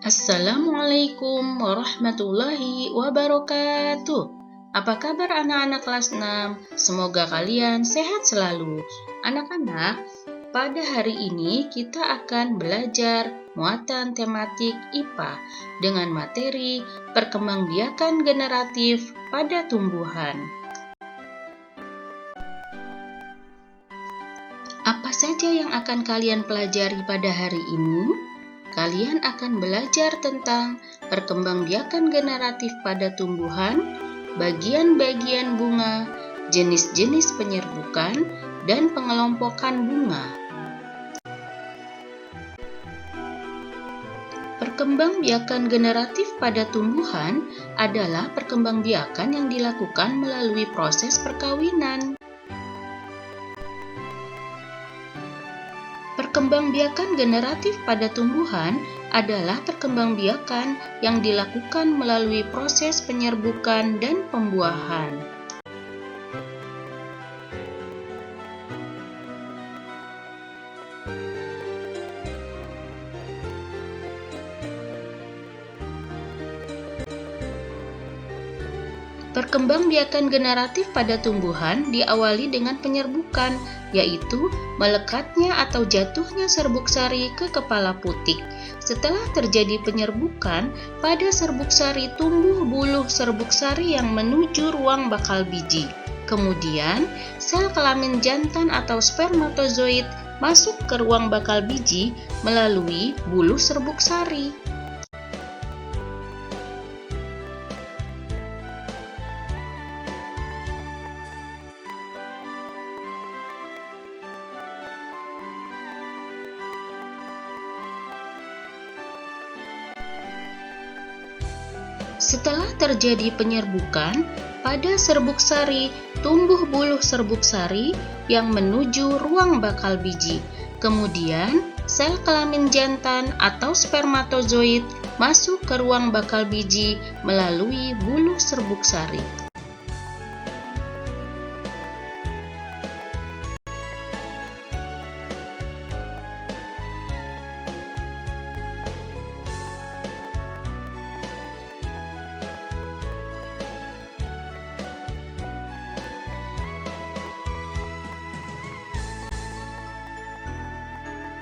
Assalamualaikum warahmatullahi wabarakatuh. Apa kabar anak-anak kelas 6? Semoga kalian sehat selalu. Anak-anak, pada hari ini kita akan belajar muatan tematik IPA dengan materi perkembangbiakan generatif pada tumbuhan. Apa saja yang akan kalian pelajari pada hari ini? Kalian akan belajar tentang perkembangbiakan generatif pada tumbuhan, bagian-bagian bunga, jenis-jenis penyerbukan, dan pengelompokan bunga. Perkembangbiakan generatif pada tumbuhan adalah perkembangbiakan yang dilakukan melalui proses perkawinan. Perkembangbiakan generatif pada tumbuhan adalah perkembangbiakan yang dilakukan melalui proses penyerbukan dan pembuahan. Perkembangbiakan generatif pada tumbuhan diawali dengan penyerbukan, yaitu melekatnya atau jatuhnya serbuk sari ke kepala putik. Setelah terjadi penyerbukan, pada serbuk sari tumbuh buluh serbuk sari yang menuju ruang bakal biji. Kemudian, sel kelamin jantan atau spermatozoid masuk ke ruang bakal biji melalui buluh serbuk sari. Setelah terjadi penyerbukan, pada serbuk sari tumbuh buluh serbuk sari yang menuju ruang bakal biji. Kemudian, sel kelamin jantan atau spermatozoid masuk ke ruang bakal biji melalui buluh serbuk sari.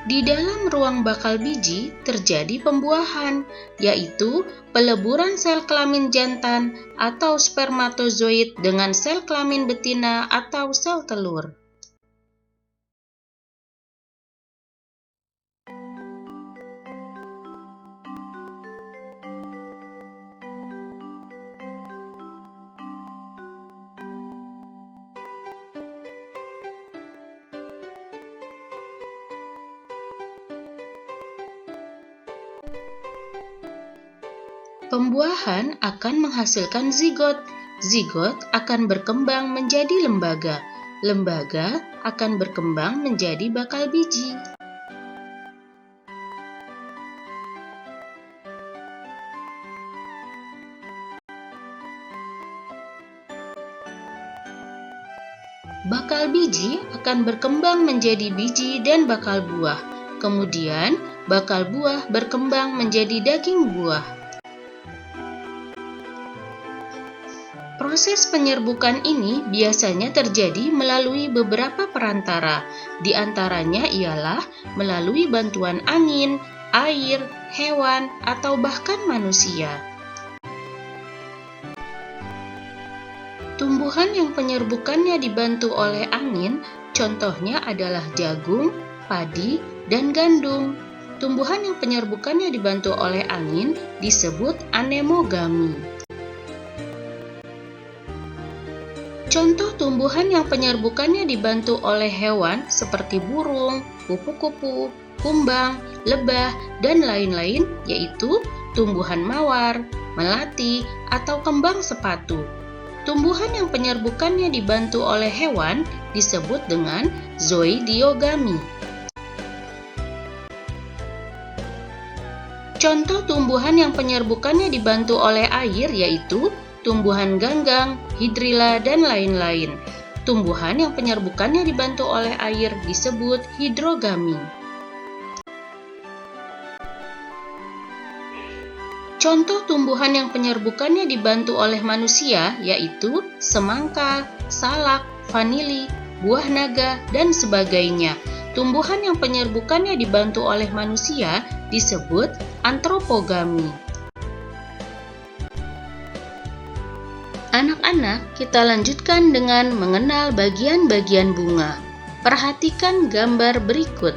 Di dalam ruang bakal biji terjadi pembuahan, yaitu peleburan sel kelamin jantan atau spermatozoid dengan sel kelamin betina atau sel telur. Pembuahan akan menghasilkan zigot. Zigot akan berkembang menjadi lembaga. Lembaga akan berkembang menjadi bakal biji. Bakal biji akan berkembang menjadi biji dan bakal buah. Kemudian, bakal buah berkembang menjadi daging buah. Proses penyerbukan ini biasanya terjadi melalui beberapa perantara. Di antaranya ialah melalui bantuan angin, air, hewan, atau bahkan manusia. Tumbuhan yang penyerbukannya dibantu oleh angin, contohnya adalah jagung, padi, dan gandum. Tumbuhan yang penyerbukannya dibantu oleh angin disebut anemogami. Contoh tumbuhan yang penyerbukannya dibantu oleh hewan seperti burung, kupu-kupu, kumbang, lebah, dan lain-lain yaitu tumbuhan mawar, melati, atau kembang sepatu. Tumbuhan yang penyerbukannya dibantu oleh hewan disebut dengan zoidiogami. Contoh tumbuhan yang penyerbukannya dibantu oleh air yaitu tumbuhan ganggang, hidrilla, dan lain-lain. Tumbuhan yang penyerbukannya dibantu oleh air disebut hidrogami. Contoh tumbuhan yang penyerbukannya dibantu oleh manusia yaitu semangka, salak, vanili, buah naga, dan sebagainya. Tumbuhan yang penyerbukannya dibantu oleh manusia disebut antropogami. Anak-anak, kita lanjutkan dengan mengenal bagian-bagian bunga. Perhatikan gambar berikut.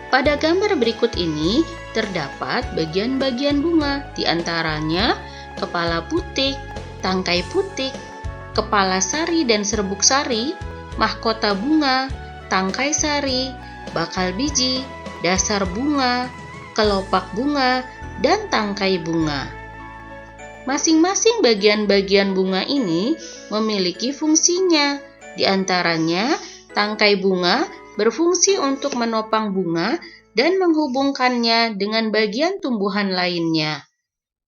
Pada gambar berikut ini terdapat bagian-bagian bunga, di antaranya kepala putik, tangkai putik, kepala sari dan serbuk sari, mahkota bunga, tangkai sari, bakal biji, dasar bunga, kelopak bunga, dan tangkai bunga. Masing-masing bagian-bagian bunga ini memiliki fungsinya. Di antaranya, tangkai bunga berfungsi untuk menopang bunga dan menghubungkannya dengan bagian tumbuhan lainnya.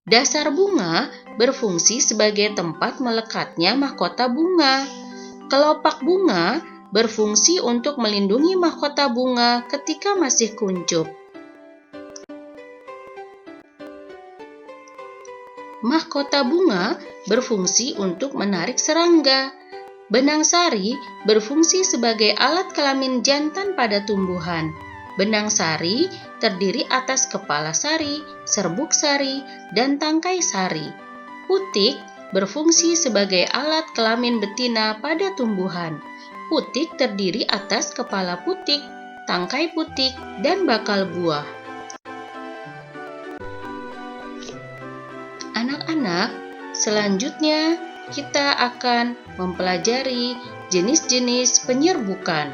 Dasar bunga berfungsi sebagai tempat melekatnya mahkota bunga. Kelopak bunga berfungsi untuk melindungi mahkota bunga ketika masih kuncup. Mahkota bunga berfungsi untuk menarik serangga. Benang sari berfungsi sebagai alat kelamin jantan pada tumbuhan. Benang sari terdiri atas kepala sari, serbuk sari, dan tangkai sari. Putik berfungsi sebagai alat kelamin betina pada tumbuhan. Putik terdiri atas kepala putik, tangkai putik, dan bakal buah. Anak-anak, selanjutnya kita akan mempelajari jenis-jenis penyerbukan.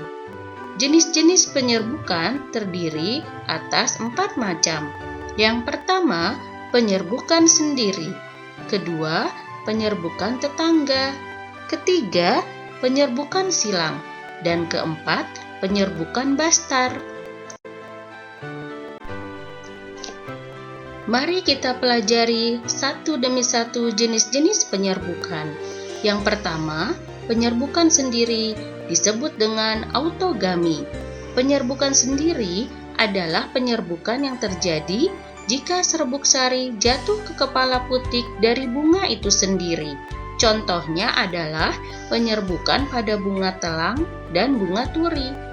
Jenis-jenis penyerbukan terdiri atas 4 macam. Yang pertama, penyerbukan sendiri. Kedua, penyerbukan tetangga. Ketiga, penyerbukan silang. Dan keempat, penyerbukan bastar. Mari kita pelajari satu demi satu jenis-jenis penyerbukan. Yang pertama, penyerbukan sendiri disebut dengan autogami. Penyerbukan sendiri adalah penyerbukan yang terjadi jika serbuk sari jatuh ke kepala putik dari bunga itu sendiri. Contohnya adalah penyerbukan pada bunga telang dan bunga turi.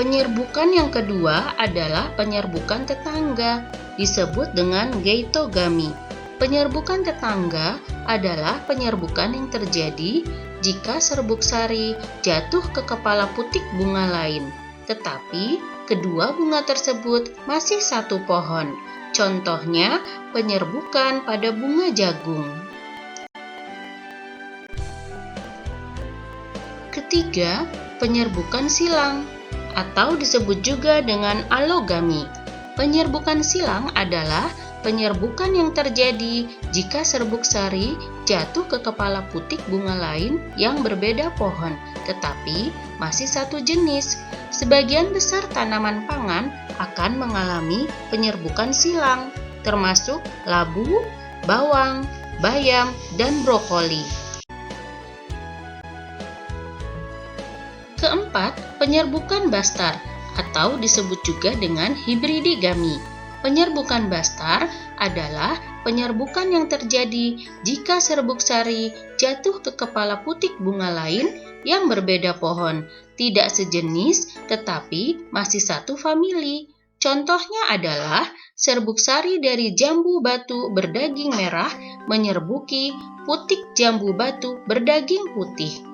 Penyerbukan yang kedua adalah penyerbukan tetangga, disebut dengan geitogami. Penyerbukan tetangga adalah penyerbukan yang terjadi jika serbuk sari jatuh ke kepala putik bunga lain, tetapi kedua bunga tersebut masih satu pohon. Contohnya, penyerbukan pada bunga jagung. Ketiga, penyerbukan silang, atau disebut juga dengan alogami. Penyerbukan silang adalah penyerbukan yang terjadi jika serbuk sari jatuh ke kepala putik bunga lain yang berbeda pohon, tetapi masih satu jenis. Sebagian besar tanaman pangan akan mengalami penyerbukan silang, termasuk labu, bawang, bayam, dan brokoli. Keempat, penyerbukan bastar atau disebut juga dengan hibridigami. Penyerbukan bastar adalah penyerbukan yang terjadi jika serbuk sari jatuh ke kepala putik bunga lain yang berbeda pohon, tidak sejenis tetapi masih satu famili. Contohnya adalah serbuk sari dari jambu batu berdaging merah menyerbuki putik jambu batu berdaging putih.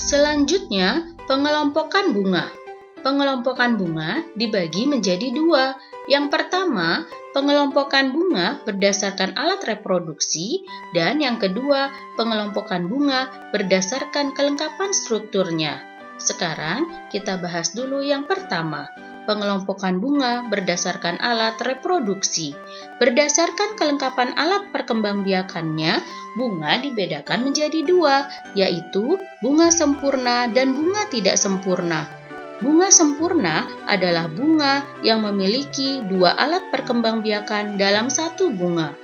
Selanjutnya, pengelompokan bunga. Pengelompokan bunga dibagi menjadi dua. Yang pertama, pengelompokan bunga berdasarkan alat reproduksi, dan yang kedua, pengelompokan bunga berdasarkan kelengkapan strukturnya. Sekarang, kita bahas dulu yang pertama, pengelompokan bunga berdasarkan alat reproduksi. Berdasarkan kelengkapan alat perkembangbiakannya, bunga dibedakan menjadi dua, yaitu bunga sempurna dan bunga tidak sempurna. Bunga sempurna adalah bunga yang memiliki dua alat perkembangbiakan dalam satu bunga.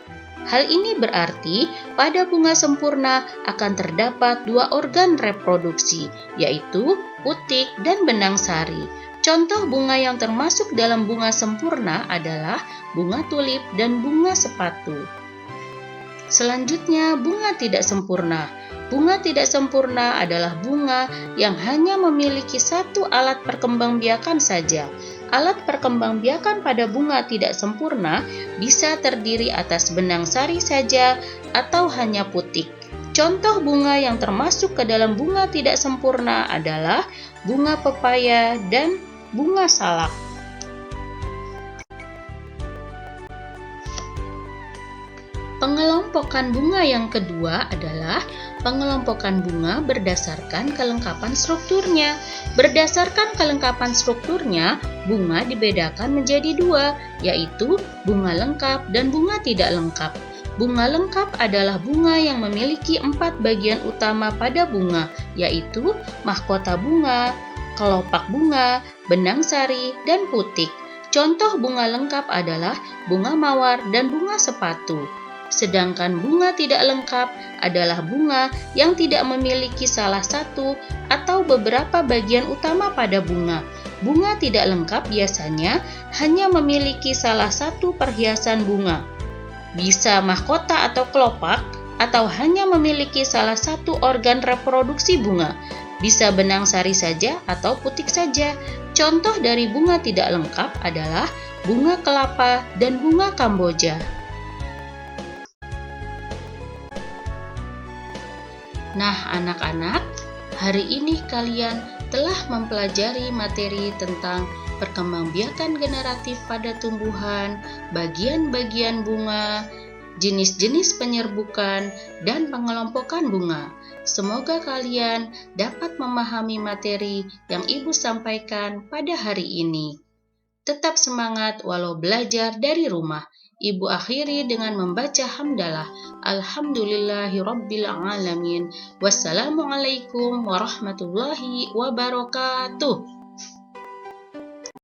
Hal ini berarti pada bunga sempurna akan terdapat dua organ reproduksi, yaitu putik dan benang sari. Contoh bunga yang termasuk dalam bunga sempurna adalah bunga tulip dan bunga sepatu. Selanjutnya, bunga tidak sempurna. Bunga tidak sempurna adalah bunga yang hanya memiliki satu alat perkembangbiakan saja. Alat perkembangbiakan pada bunga tidak sempurna bisa terdiri atas benang sari saja atau hanya putik. Contoh bunga yang termasuk ke dalam bunga tidak sempurna adalah bunga pepaya dan bunga salak. Pengelompokan bunga yang kedua adalah pengelompokan bunga berdasarkan kelengkapan strukturnya. Berdasarkan kelengkapan strukturnya, bunga dibedakan menjadi dua, yaitu bunga lengkap dan bunga tidak lengkap. Bunga lengkap adalah bunga yang memiliki 4 bagian utama pada bunga, yaitu mahkota bunga, kelopak bunga, benang sari, dan putik. Contoh bunga lengkap adalah bunga mawar dan bunga sepatu. Sedangkan bunga tidak lengkap adalah bunga yang tidak memiliki salah satu atau beberapa bagian utama pada bunga. Bunga tidak lengkap biasanya hanya memiliki salah satu perhiasan bunga. Bisa mahkota atau kelopak, atau hanya memiliki salah satu organ reproduksi bunga. Bisa benang sari saja atau putik saja. Contoh dari bunga tidak lengkap adalah bunga kelapa dan bunga kamboja. Nah, anak-anak, hari ini kalian telah mempelajari materi tentang perkembangbiakan generatif pada tumbuhan, bagian-bagian bunga, jenis-jenis penyerbukan, dan pengelompokan bunga. Semoga kalian dapat memahami materi yang Ibu sampaikan pada hari ini. Tetap semangat walau belajar dari rumah. Ibu akhiri dengan membaca hamdalah. Alhamdulillahirabbil alamin. Wassalamualaikum warahmatullahi wabarakatuh.